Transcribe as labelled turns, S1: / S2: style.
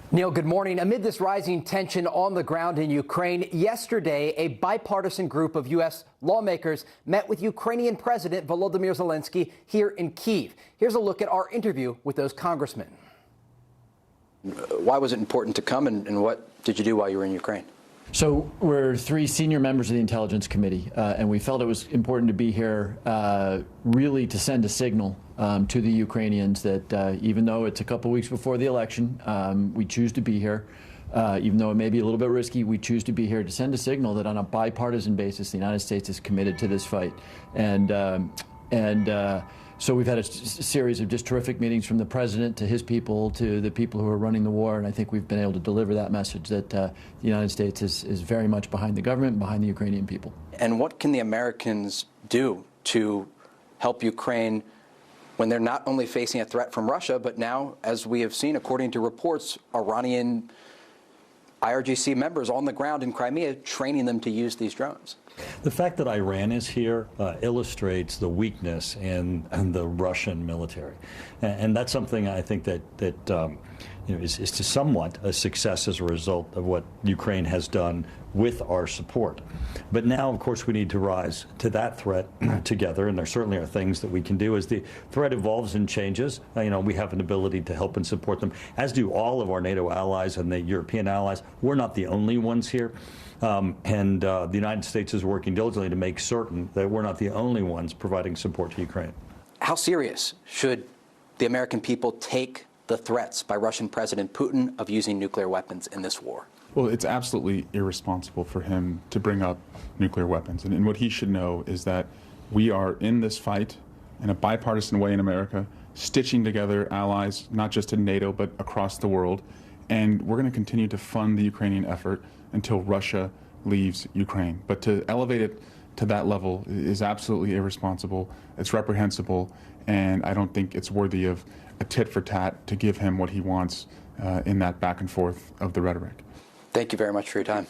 S1: Neil, good morning. Amid this rising tension on the ground in Ukraine, yesterday a bipartisan group of U.S. lawmakers met with Ukrainian President Volodymyr Zelensky here in Kyiv. Here's a look at our interview with those congressmen.
S2: Why was it important to come, and what did you do while you were in Ukraine?
S3: So we're three senior members of the Intelligence Committee, and we felt it was important to be here really to send a signal to the Ukrainians that even though it's a couple weeks before the election, we choose to be here. Even though it may be a little bit risky, we choose to be here to send a signal that on a bipartisan basis, the United States is committed to this fight. So we've had a series of just terrific meetings from the president to his people to the people who are running the war, and I think we've been able to deliver that message that the United States is very much behind the government and behind the Ukrainian people.
S2: And what can the Americans do to help Ukraine when they're not only facing a threat from Russia, but now, as we have seen, according to reports, Iranian IRGC members on the ground in Crimea training them to use these drones?
S4: The fact that Iran is here illustrates the weakness in the Russian military, and that's something I think that is to somewhat a success as a result of what Ukraine has done with our support. But now, of course, we need to rise to that threat together, and there certainly are things that we can do as the threat evolves and changes. We have an ability to help and support them, as do all of our NATO allies and the European allies. We're not the only ones here. The United States is working diligently to make certain that we're not the only ones providing support to Ukraine.
S2: How serious should the American people take the threats by Russian President Putin of using nuclear weapons in this war?
S5: Well, it's absolutely irresponsible for him to bring up nuclear weapons. And what he should know is that we are in this fight in a bipartisan way in America, stitching together allies, not just in NATO, but across the world. And we're going to continue to fund the Ukrainian effort until Russia leaves Ukraine. But to elevate it to that level is absolutely irresponsible. It's reprehensible, and I don't think it's worthy of a tit for tat to give him what he wants in that back and forth of the rhetoric.
S2: Thank you very much for your time.